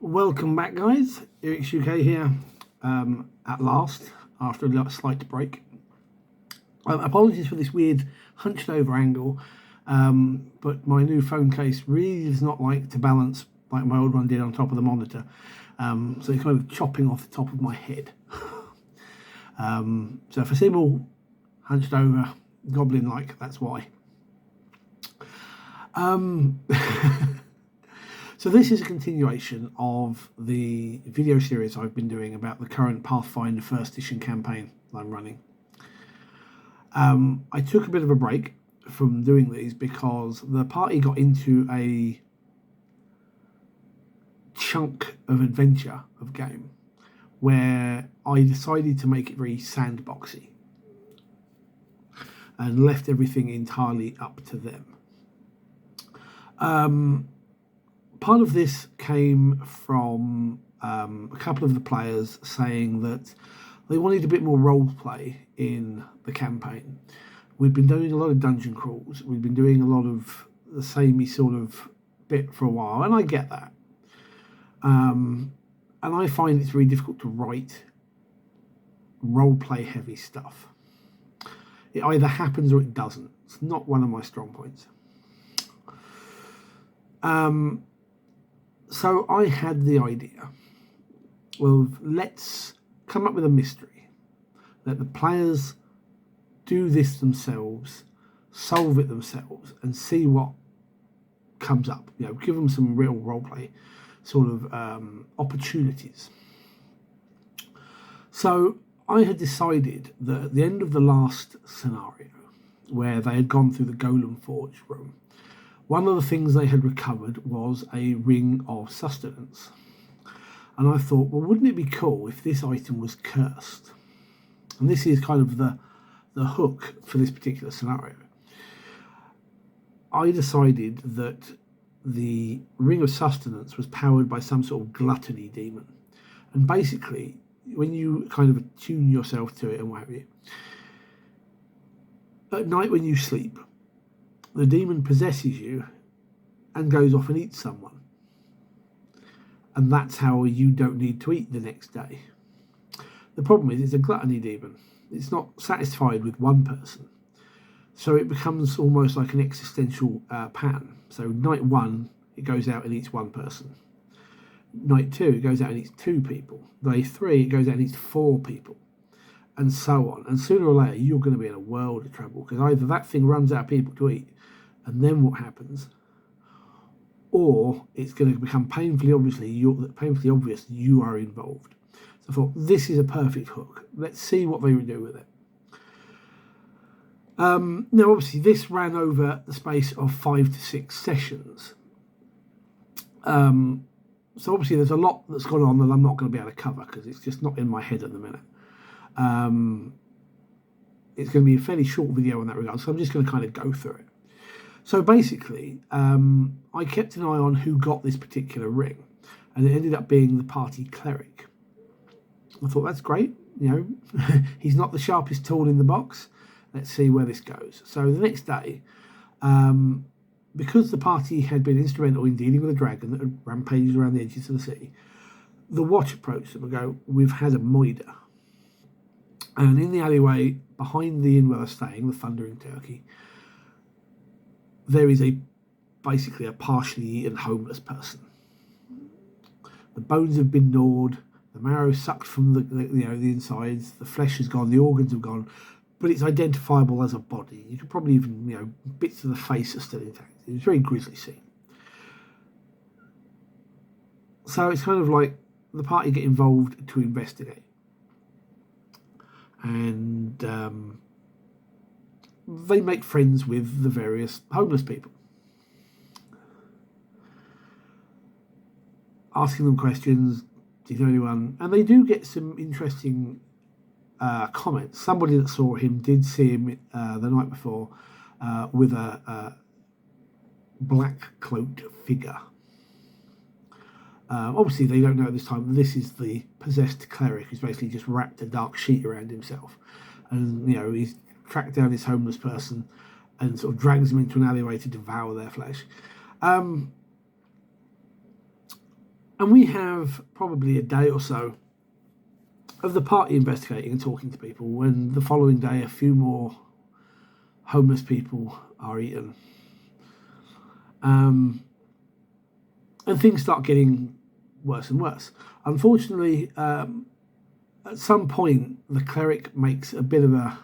Welcome back, guys. It's UK here at last after a slight break. Apologies for this weird hunched over angle, but my new phone case really does not like to balance like my old one did on top of the monitor. So it's kind of chopping off the top of my head. So if I seem all hunched over, goblin like, that's why. So this is a continuation of the video series I've been doing about the current Pathfinder First Edition campaign I'm running. I took a bit of a break from doing these because the party got into a chunk of adventure of game where I decided to make it very sandboxy and left everything entirely up to them. Part of this came from a couple of the players saying that they wanted a bit more role play in the campaign. We've been doing a lot of dungeon crawls. We've been doing a lot of the samey sort of bit for a while, and I get that. And I find it's very difficult to write role play heavy stuff. It either happens or it doesn't. It's not one of my strong points. So I had the idea, well, let's come up with a mystery. Let the players do this themselves, solve it themselves, and see what comes up. You know, give them some real roleplay sort of opportunities. So I had decided that at the end of the last scenario, where they had gone through the Golem Forge room, one of the things they had recovered was a ring of sustenance. And I thought, well, wouldn't it be cool if this item was cursed? And this is kind of the hook for this particular scenario. I decided that the ring of sustenance was powered by some sort of gluttony demon. And basically, when you kind of attune yourself to it and what have you, at night when you sleep, the demon possesses you and goes off and eats someone. And that's how you don't need to eat the next day. The problem is it's a gluttony demon. It's not satisfied with one person. So it becomes almost like an existential pattern. So night one, it goes out and eats one person. Night two, it goes out and eats two people. Day three, it goes out and eats four people. And so on. And sooner or later, you're going to be in a world of trouble because either that thing runs out of people to eat, and then what happens? Or it's going to become painfully obvious you are involved. So I thought, this is a perfect hook. Let's see what they would do with it. Now, obviously, this ran over the space of 5 to 6 sessions. So obviously, there's a lot that's gone on that I'm not going to be able to cover because it's just not in my head at the minute. It's going to be a fairly short video in that regard, so I'm just going to kind of go through it. So basically, I kept an eye on who got this particular ring, and it ended up being the party cleric. I thought, that's great, you know, he's not the sharpest tool in the box. Let's see where this goes. So the next day, because the party had been instrumental in dealing with a dragon that had rampaged around the edges of the city, the watch approached them and go, we've had a moider. And in the alleyway behind the inn where they're staying, the Thundering Turkey, there is basically a partially eaten homeless person. The bones have been gnawed, the marrow sucked from the insides, the flesh has gone, the organs have gone, but it's identifiable as a body. You could probably even, bits of the face are still intact. It's a very grisly scene. So it's kind of like the party get involved to investigate. And they make friends with the various homeless people, asking them questions, do you know anyone? And they do get some interesting comments. Somebody that saw him did see him the night before with a black cloaked figure. Obviously, they don't know at this time that this is the possessed cleric who's basically just wrapped a dark sheet around himself. And, he's tracked down this homeless person and sort of drags them into an alleyway to devour their flesh. And we have probably a day or so of the party investigating and talking to people, when the following day a few more homeless people are eaten. And things start getting worse and worse. Unfortunately, at some point, the cleric makes a bit of a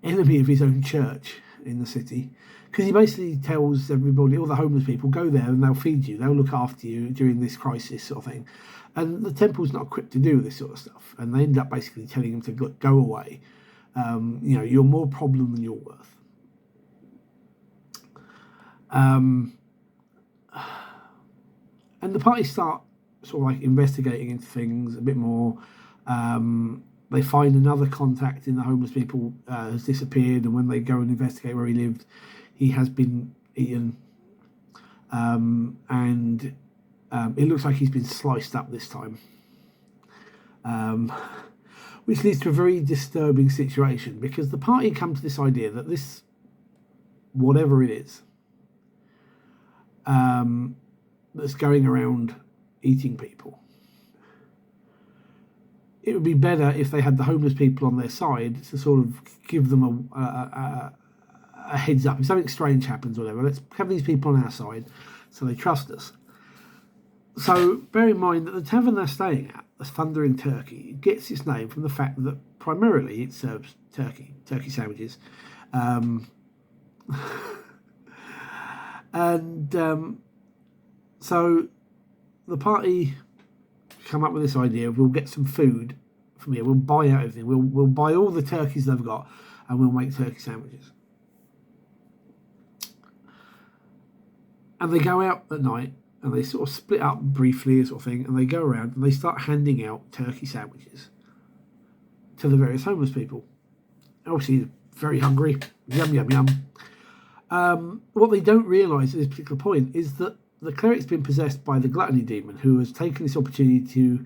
enemy of his own church in the city, because he basically tells everybody, all the homeless people, go there and they'll feed you, they'll look after you during this crisis sort of thing. And the temple's not equipped to do this sort of stuff, and they end up basically telling him to go away. You're more problem than you're worth. And the party start sort of like investigating into things a bit more. They find another contact in the homeless people has disappeared, and when they go and investigate where he lived, he has been eaten. And it looks like he's been sliced up this time. Which leads to a very disturbing situation, because the party come to this idea that this, whatever it is, that's going around eating people, it would be better if they had the homeless people on their side to sort of give them a heads up. If something strange happens or whatever, let's have these people on our side so they trust us. So bear in mind that the tavern they're staying at, the Thundering Turkey, gets its name from the fact that primarily it serves turkey sandwiches. So the party come up with this idea of, we'll get some food from here, we'll buy out everything, we'll buy all the turkeys they've got, and we'll make turkey sandwiches. And they go out at night, and they sort of split up briefly, sort of thing, and they go around and they start handing out turkey sandwiches to the various homeless people. Obviously, very hungry, yum, yum, yum. What they don't realise at this particular point is that the cleric's been possessed by the gluttony demon, who has taken this opportunity to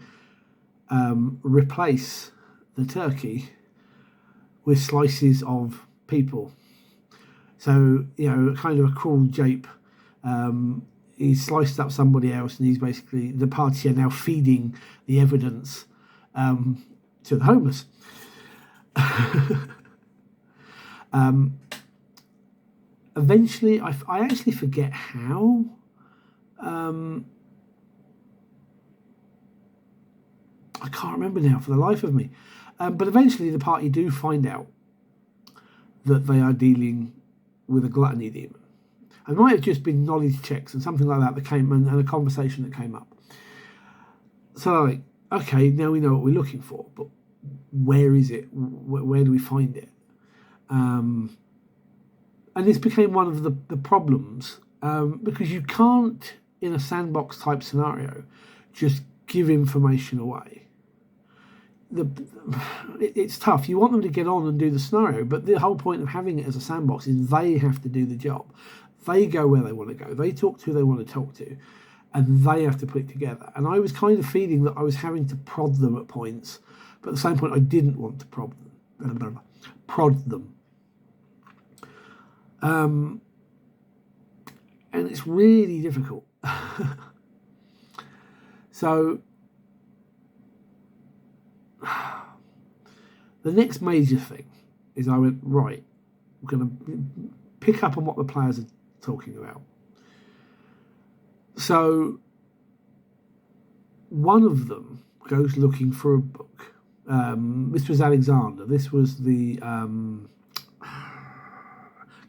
replace the turkey with slices of people. So, kind of a cruel jape. He's sliced up somebody else, and he's basically, the party are now feeding the evidence to the homeless. Eventually, I actually forget how. I can't remember now for the life of me. But eventually the party do find out that they are dealing with a gluttony demon. It might have just been knowledge checks and something like that came, and a conversation that came up. So, like, okay, now we know what we're looking for, but where is it? Where do we find it? And this became one of the problems, because you can't, in a sandbox type scenario, just give information away. It's tough. You want them to get on and do the scenario, but the whole point of having it as a sandbox is they have to do the job. They go where they want to go. They talk to who they want to talk to, and they have to put it together. And I was kind of feeling that I was having to prod them at points, but at the same point, I didn't want to prod them. And it's really difficult. So the next major thing is, I went, right, we're going to pick up on what the players are talking about. So one of them goes looking for a book. This was Alexander. This was the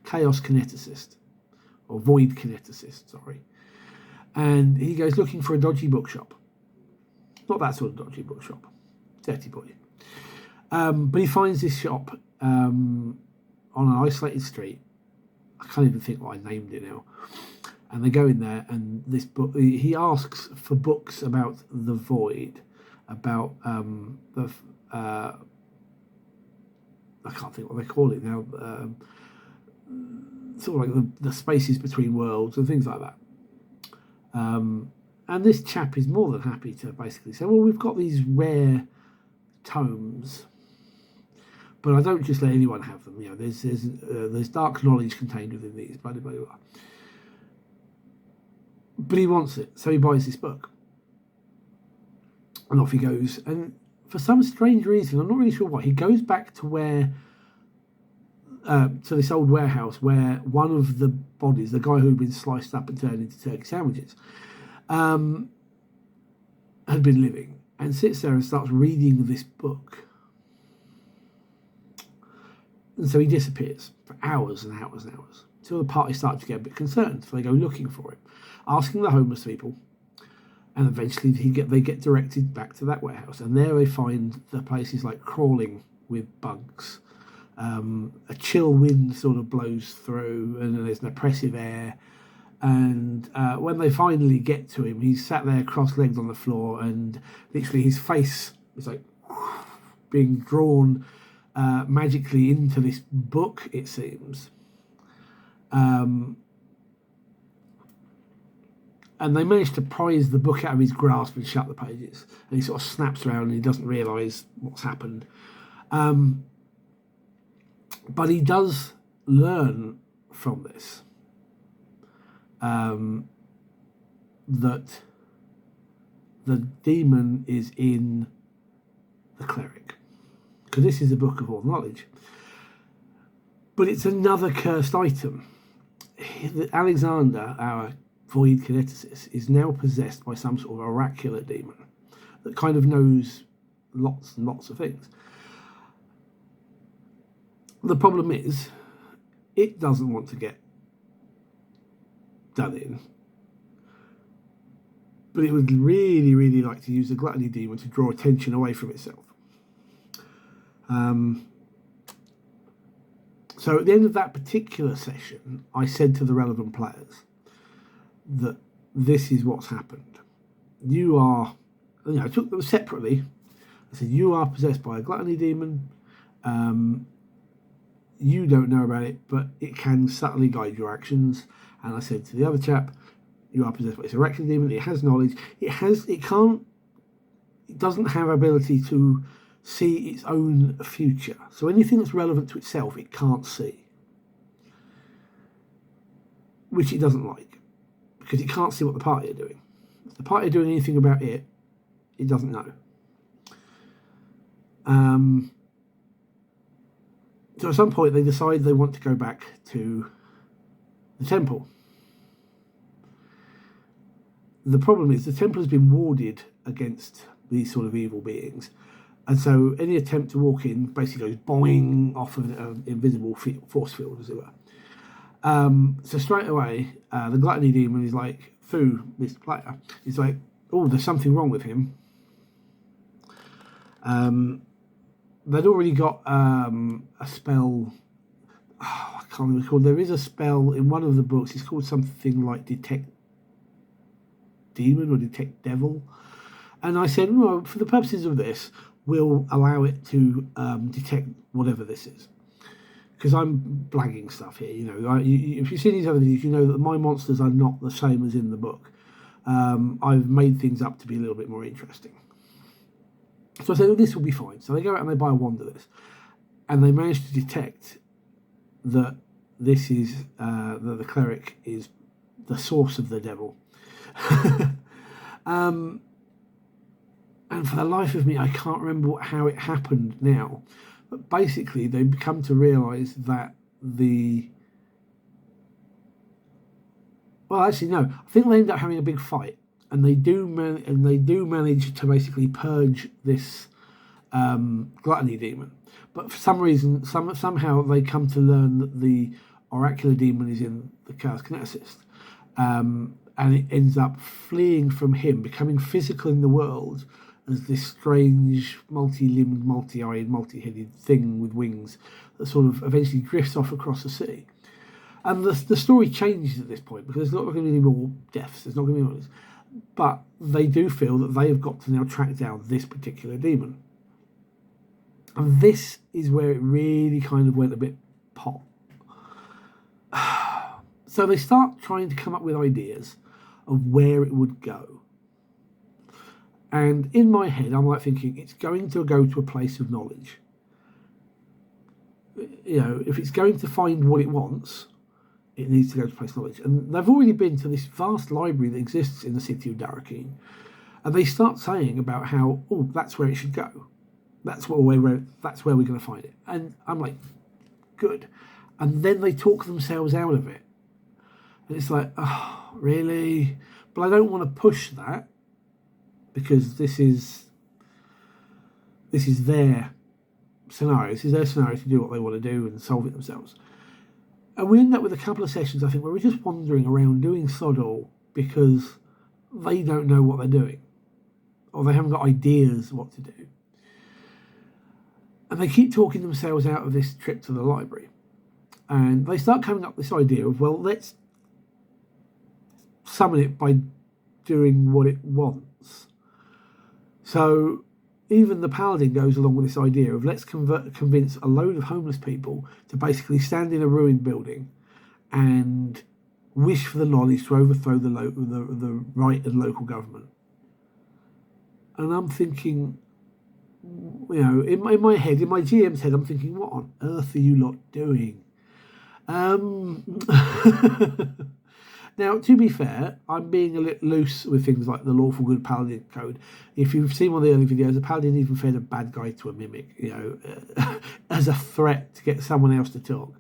chaos kineticist, or void kineticist, sorry. And he goes looking for a dodgy bookshop. Not that sort of dodgy bookshop. Dirty boy. But he finds this shop on an isolated street. I can't even think what I named it now. And they go in there, and this book, he asks for books about the void, about I can't think what they call it now, sort of like the spaces between worlds and things like that. And this chap is more than happy to basically say, well, we've got these rare tomes, but I don't just let anyone have them. There's dark knowledge contained within these, blah, blah, blah, blah. But he wants it, so he buys this book. And off he goes. And for some strange reason, I'm not really sure why, he goes back to where, to this old warehouse where one of the bodies, the guy who'd been sliced up and turned into turkey sandwiches, had been living, and sits there and starts reading this book. And so he disappears for hours and hours and hours, until the party start to get a bit concerned. So they go looking for him, asking the homeless people, and eventually they get directed back to that warehouse. And there they find the place is like crawling with bugs. A chill wind sort of blows through, and there's an oppressive air. And when they finally get to him, he's sat there cross-legged on the floor, and literally his face is like being drawn magically into this book, it seems. And they manage to prise the book out of his grasp and shut the pages. And he sort of snaps around and he doesn't realise what's happened. But he does learn from this that the demon is in the cleric. Because this is a book of all knowledge. But it's another cursed item. Alexander, our void kineticist, is now possessed by some sort of oracular demon that kind of knows lots and lots of things. The problem is, it doesn't want to get done in, but it would really, really like to use the gluttony demon to draw attention away from itself. So at the end of that particular session, I said to the relevant players that this is what's happened. I took them separately. I said, you are possessed by a gluttony demon. You don't know about it, but it can subtly guide your actions. And I said to the other chap, you are possessed by this oracular demon. It has knowledge. It doesn't have ability to see its own future. So anything that's relevant to itself, it can't see. Which it doesn't like, because it can't see what the party are doing. If the party are doing anything about it, it doesn't know. So at some point they decide they want to go back to the temple. The problem is the temple has been warded against these sort of evil beings. And so any attempt to walk in basically goes boing off of an invisible force field, as it were. So straight away, the gluttony demon is like, through this player, he's like, oh, there's something wrong with him. They'd already got a spell. I can't recall. There is a spell in one of the books. It's called something like Detect Demon or Detect Devil. And I said, well, for the purposes of this, we'll allow it to detect whatever this is. Because I'm blagging stuff here. If you see these other videos, you know that my monsters are not the same as in the book. I've made things up to be a little bit more interesting. So I said, well, this will be fine. So they go out and they buy a wand of this. And they manage to detect that this is, that the cleric is the source of the devil. And for the life of me, I can't remember how it happened now. But basically, they come to realise that well, actually, no. I think they end up having a big fight. And they do manage to basically purge this gluttony demon, but for some reason, somehow they come to learn that the oracular demon is in the chaos kineticist, and it ends up fleeing from him, becoming physical in the world as this strange, multi-limbed, multi-eyed, multi-headed thing with wings that sort of eventually drifts off across the sea. And the story changes at this point because there's not going to be any more deaths. There's not going to be more. But they do feel that they have got to now track down this particular demon. And this is where it really kind of went a bit pop. So they start trying to come up with ideas of where it would go. And in my head, I'm like thinking, it's going to go to a place of knowledge. If it's going to find what it wants, it needs to go to place of knowledge. And they've already been to this vast library that exists in the city of Darakeen. And they start saying about how, oh, that's where it should go. That's where we're going to find it. And I'm like, good. And then they talk themselves out of it. And it's like, oh, really? But I don't want to push that, because this is their scenario. This is their scenario to do what they want to do and solve it themselves. And we end up with a couple of sessions, I think, where we're just wandering around doing sod all because they don't know what they're doing, or they haven't got ideas what to do. And they keep talking themselves out of this trip to the library. And they start coming up with this idea of, well, let's summon it by doing what it wants. So even the paladin goes along with this idea of, let's convince a load of homeless people to basically stand in a ruined building and wish for the knowledge to overthrow the right and local government. And I'm thinking, you know, in my head, in my GM's head, I'm thinking, what on earth are you lot doing? Now, to be fair, I'm being a little loose with things like the Lawful Good Paladin Code. If you've seen one of the early videos, a paladin even fed a bad guy to a mimic, you know, as a threat to get someone else to talk.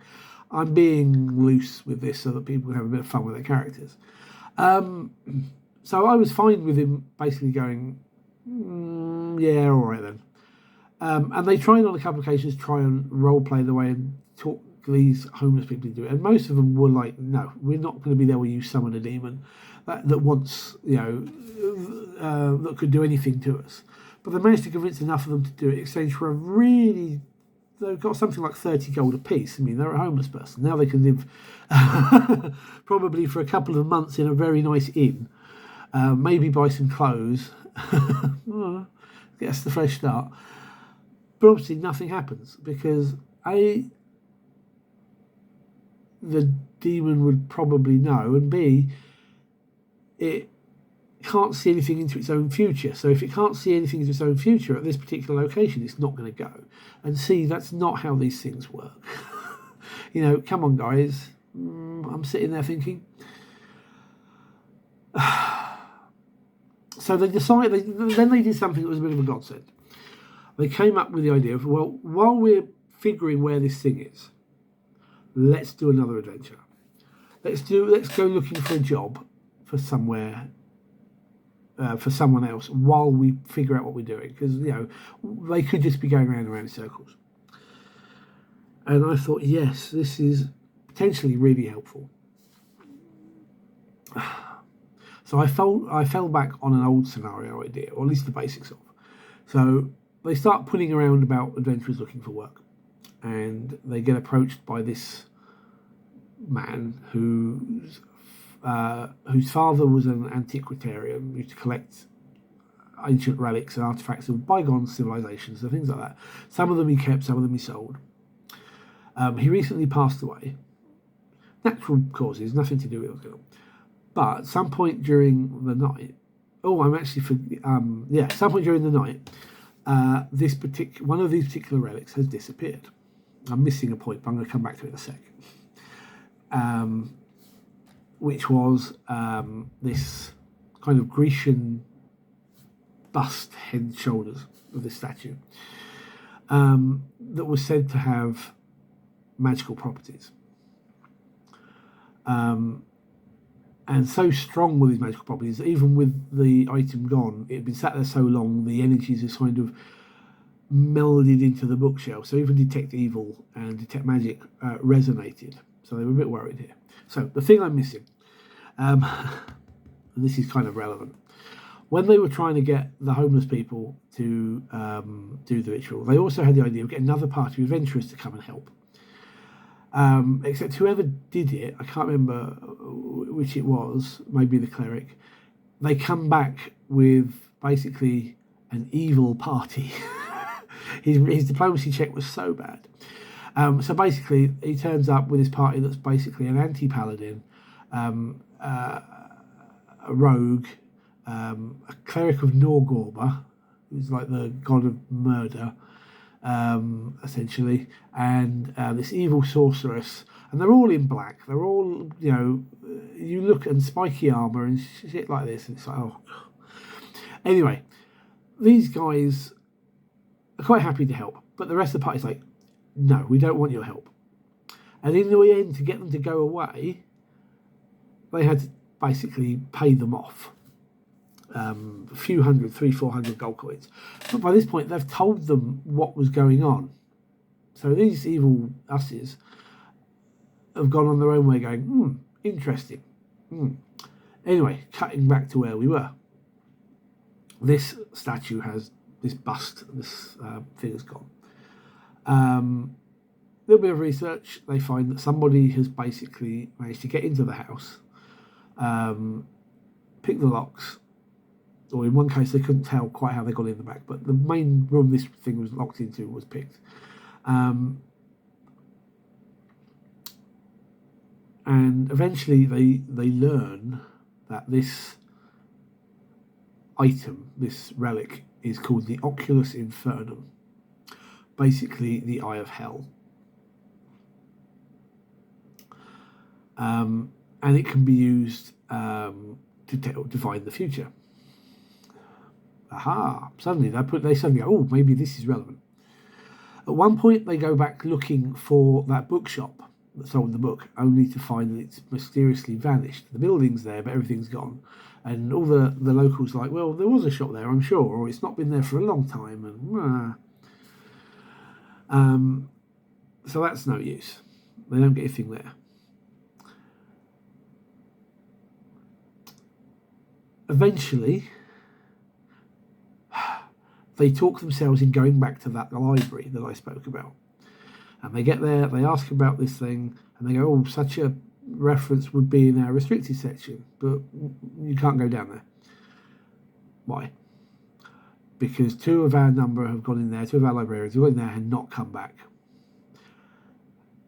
I'm being loose with this so that people can have a bit of fun with their characters. So I was fine with him basically going, yeah, all right then. And they tried on a couple of occasions try and role play the way and talk these homeless people into it, and most of them were like, no, we're not going to be there when you summon a demon that wants, you know, that could do anything to us. But they managed to convince enough of them to do it in exchange for they've got something like 30 gold apiece. I mean, they're a homeless person. Now they can live probably for a couple of months in a very nice inn, maybe buy some clothes, get us the fresh start. But obviously nothing happens because the demon would probably know, and B, it can't see anything into its own future. So if it can't see anything into its own future at this particular location, it's not going to go. And see, that's not how these things work. You know, come on, guys. I'm sitting there thinking. So they decided. Then they did something that was a bit of a godsend. They came up with the idea of, well, while we're figuring where this thing is, let's do another adventure. Let's go looking for a job for somewhere, for someone else, while we figure out what we're doing. Because, you know, they could just be going around and around in circles. And I thought, yes, this is potentially really helpful. So I fell back on an old scenario idea, or at least the basics of. So they start putting around about adventurers looking for work. And they get approached by this man whose father was an antiquarian who used to collect ancient relics and artifacts of bygone civilizations and things like that. Some of them he kept, some of them he sold. He recently passed away. Natural causes, nothing to do with what's going on. But at some point during the night, some point during the night, one of these particular relics has disappeared. I'm missing a point, but I'm going to come back to it in a sec. Which was this kind of Grecian bust, head and shoulders of this statue, that was said to have magical properties. And so strong were these magical properties that even with the item gone, it had been sat there so long, the energies are kind of melded into the bookshelf. So even Detect Evil and Detect Magic resonated. So they were a bit worried here. So the thing I'm missing, and this is kind of relevant, when they were trying to get the homeless people to do the ritual, they also had the idea of getting another party of adventurers to come and help. Except whoever did it, I can't remember which it was, maybe the cleric, they come back with basically an evil party. His diplomacy check was so bad. So basically, he turns up with his party that's basically an anti-paladin, a rogue, a cleric of Norgorba, who's like the god of murder, essentially, and this evil sorceress, and they're all in black. They're all, you look and spiky armor and shit like this, and it's like, oh. Anyway, these guys are quite happy to help, but the rest of the party's like, no, we don't want your help. And in the end, to get them to go away, they had to basically pay them off. A few hundred, 300-400 gold coins. But by this point, they've told them what was going on. So these evil usses have gone on their own way going, interesting. Anyway, cutting back to where we were. This statue has this bust, this thing has gone. A little bit of research, they find that somebody has basically managed to get into the house, pick the locks, or in one case they couldn't tell quite how they got in the back, but the main room this thing was locked into was picked. And eventually they learn that this item, this relic, is called the Oculus Infernum, basically the Eye of Hell. And it can be used to divine the future. Aha! Suddenly they suddenly go, oh, maybe this is relevant. At one point, they go back looking for that bookshop that sold the book, only to find that it's mysteriously vanished. The building's there, but everything's gone. And all the locals are like, well, there was a shop there, I'm sure, or it's not been there for a long time. And so that's no use. They don't get anything there. Eventually, they talk themselves in going back to that library that I spoke about. And they get there, they ask about this thing, and they go, oh, such a reference would be in our restricted section, but you can't go down there. Why? Because two of our number have gone in there, two of our librarians have gone in there and not come back.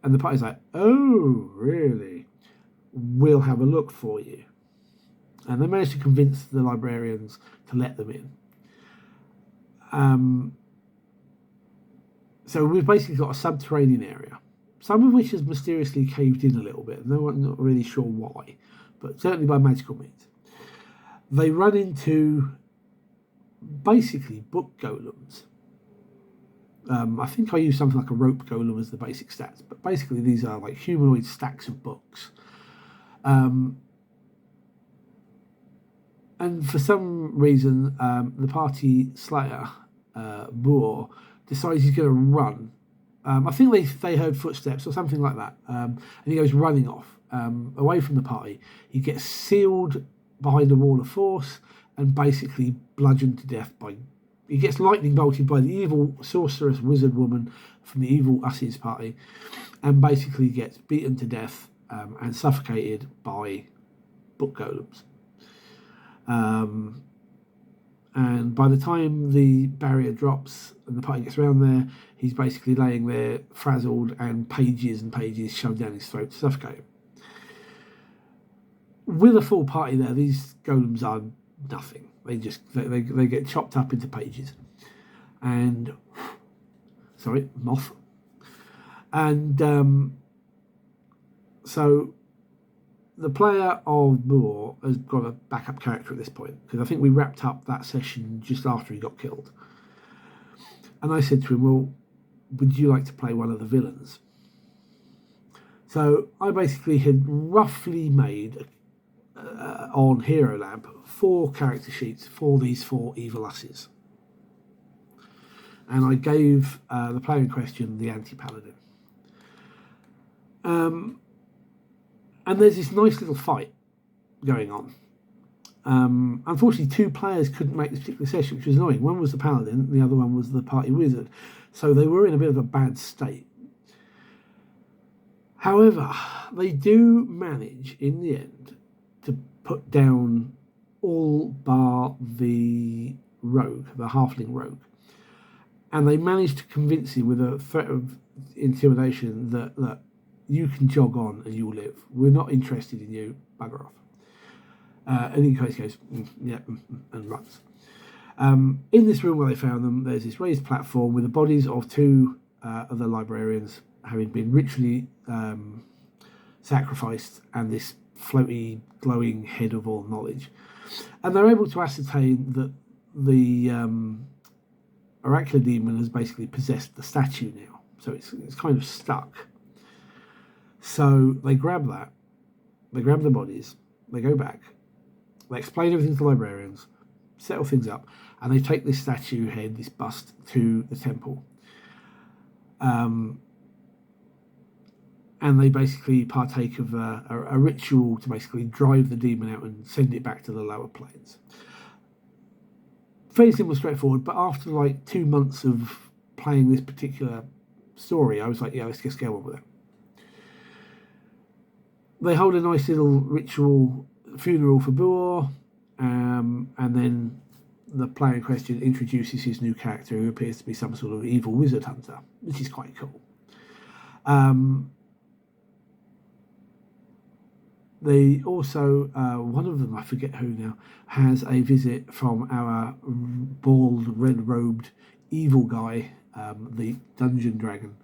And the party's like, oh, really? We'll have a look for you. And they managed to convince the librarians to let them in. So we've basically got a subterranean area, some of which has mysteriously caved in a little bit, and no one's not really sure why, but certainly by magical means. They run into basically book golems. I think I use something like a rope golem as the basic stats, but basically these are like humanoid stacks of books. And for some reason, the party slayer, Boor, decides he's going to run. I think they heard footsteps or something like that. And he goes running off, away from the party. He gets sealed behind a wall of force and basically bludgeoned to death he gets lightning bolted by the evil sorceress wizard woman from the evil Usses party, and basically gets beaten to death and suffocated by book golems. And by the time the barrier drops and the party gets around there, he's basically laying there frazzled and pages shoved down his throat to suffocate him. With a full party there, these golems are nothing. They get chopped up into pages. And moth. And so the player of Boor has got a backup character at this point, because I think we wrapped up that session just after he got killed. And I said to him, well, would you like to play one of the villains? So I basically had roughly made, on Hero Lab, 4 character sheets for these 4 evil Usses. And I gave the player in question the anti-paladin. And there's this nice little fight going on. Unfortunately, 2 players couldn't make this particular session, which was annoying. One was the paladin, the other one was the party wizard. So they were in a bit of a bad state. However, they do manage, in the end, to put down all bar the rogue, the halfling rogue. And they managed to convince him with a threat of intimidation that you can jog on and you'll live. We're not interested in you. Bugger off. And in case goes, and runs. In this room where they found them, there's this raised platform with the bodies of 2 other librarians having been ritually sacrificed, and this floaty, glowing head of all knowledge. And they're able to ascertain that the oracular demon has basically possessed the statue now, so it's kind of stuck. So they grab that, they grab the bodies, they go back, they explain everything to the librarians, settle things up, and they take this statue head, this bust, to the temple. And they basically partake of a ritual to basically drive the demon out and send it back to the lower planes. Fairly simple, straightforward, but after like 2 months of playing this particular story, I was like, yeah, let's just go on with it. They hold a nice little ritual funeral for Buor, and then the player in question introduces his new character, who appears to be some sort of evil wizard hunter, which is quite cool. They also, one of them, I forget who now, has a visit from our bald, red-robed evil guy, the Dungeon Dragon,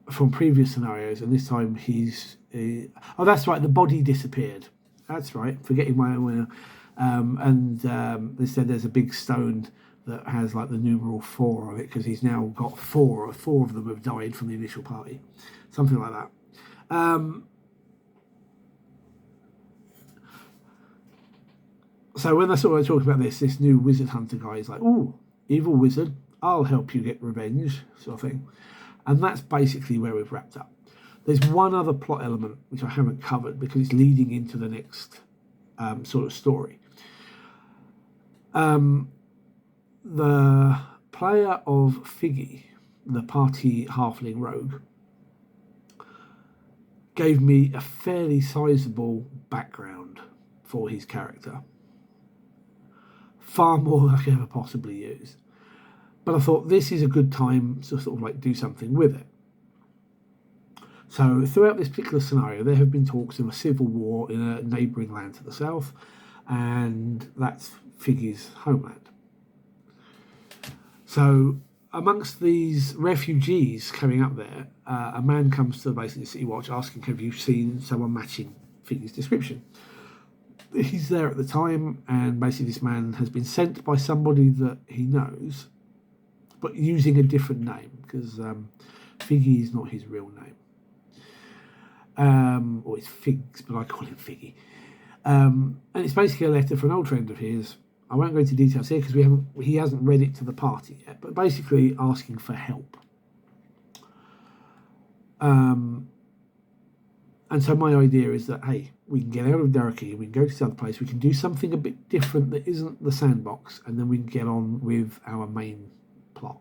from previous scenarios, and this time he's... oh, that's right, the body disappeared. That's right, forgetting my own... they said there's a big stone that has like the numeral 4 on it, because he's now got 4 of them have died from the initial party. Something like that. So when I sort of talk about this new wizard hunter guy is like, oh, evil wizard, I'll help you get revenge, sort of thing. And that's basically where we've wrapped up. There's one other plot element which I haven't covered because it's leading into the next sort of story. The player of Figgy, the party halfling rogue, gave me a fairly sizable background for his character. Far more than I could ever possibly use. But I thought this is a good time to sort of like do something with it. So throughout this particular scenario, there have been talks of a civil war in a neighbouring land to the south, and that's Figgy's homeland. So amongst these refugees coming up there, a man comes to basically City Watch asking, have you seen someone matching Figgy's description? He's there at the time, and basically this man has been sent by somebody that he knows, but using a different name, because Figgy is not his real name. Or it's Figs, but I call him Figgy. And it's basically a letter from an old friend of his. I won't go into details here because he hasn't read it to the party yet, but basically asking for help. And so my idea is that, hey, we can get out of Durkee, we can go to this other place, we can do something a bit different that isn't the sandbox, and then we can get on with our main plot.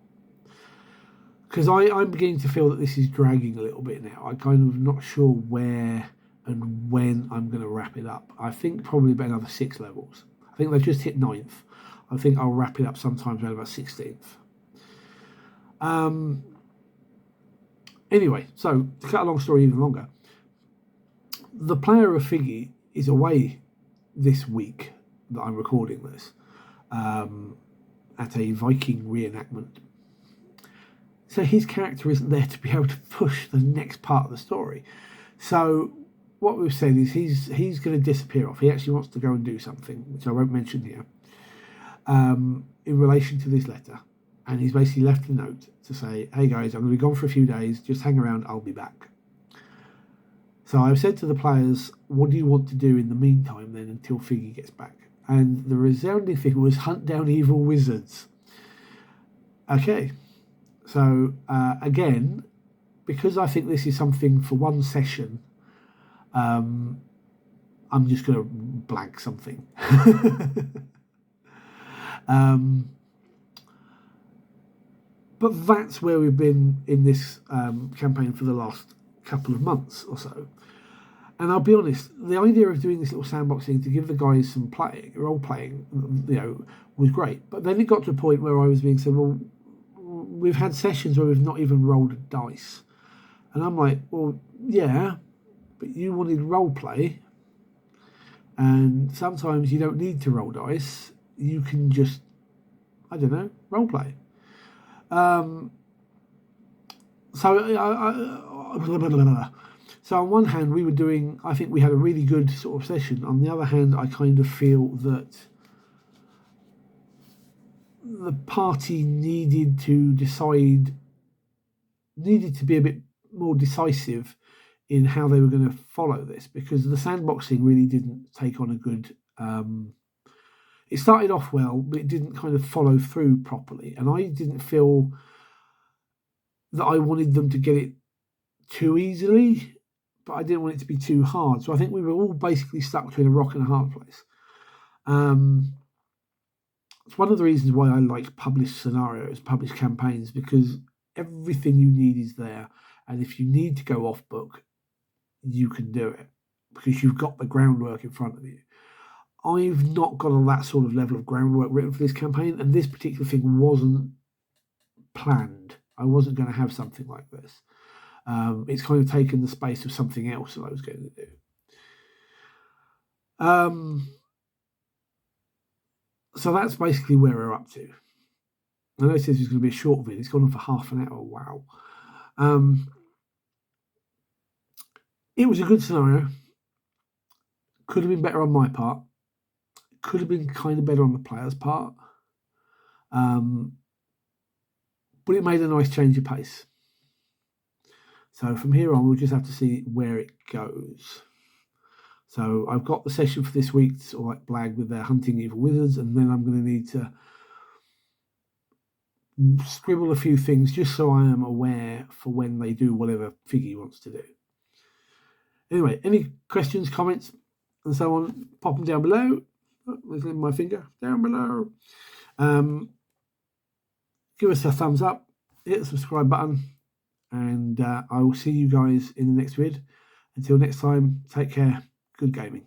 Because I'm beginning to feel that this is dragging a little bit now. I'm kind of not sure where and when I'm going to wrap it up. I think probably about another 6 levels. I think they've just hit 9th. I think I'll wrap it up sometime around about 16th. Anyway, so to cut a long story even longer, the player of Figgy is away this week that I'm recording this at a Viking reenactment. So his character isn't there to be able to push the next part of the story. So what we've said is he's going to disappear off. He actually wants to go and do something, which I won't mention here, in relation to this letter. And he's basically left a note to say, hey guys, I'm going to be gone for a few days. Just hang around. I'll be back. So I've said to the players, what do you want to do in the meantime then until Figgy gets back? And the resounding thing was hunt down evil wizards. Okay. So again, because I think this is something for one session, I'm just going to blank something. But that's where we've been in this campaign for the last couple of months or so. And I'll be honest, the idea of doing this little sandbox thing to give the guys some role playing, was great. But then it got to a point where I was being said, well, we've had sessions where we've not even rolled a dice. And I'm like, well, yeah, but you wanted role play. And sometimes you don't need to roll dice. You can just, I don't know, role play. So on one hand, we were doing, I think we had a really good sort of session. On the other hand, I kind of feel that the party needed to be a bit more decisive in how they were going to follow this, because the sandboxing really didn't take on a good. It started off well, but it didn't kind of follow through properly, and I didn't feel that I wanted them to get it too easily, but I didn't want it to be too hard. So I think we were all basically stuck between a rock and a hard place. It's one of the reasons why I like published scenarios, published campaigns, because everything you need is there. And if you need to go off book, you can do it because you've got the groundwork in front of you. I've not got that sort of level of groundwork written for this campaign, and this particular thing wasn't planned. I wasn't going to have something like this. It's kind of taken the space of something else that I was going to do. So that's basically where we're up to. I know it says it's going to be a short video. It's gone on for half an hour. Wow. It was a good scenario. Could have been better on my part. Could have been kind of better on the player's part. But it made a nice change of pace. So from here on, we'll just have to see where it goes. So I've got the session for this week, sort of like Blag with their hunting evil wizards, and then I'm going to need to scribble a few things just so I am aware for when they do whatever Figgy wants to do. Anyway, any questions, comments, and so on, pop them down below. Oh, there's my finger down below. Give us a thumbs up, hit the subscribe button, and I will see you guys in the next vid. Until next time, take care. Good gaming.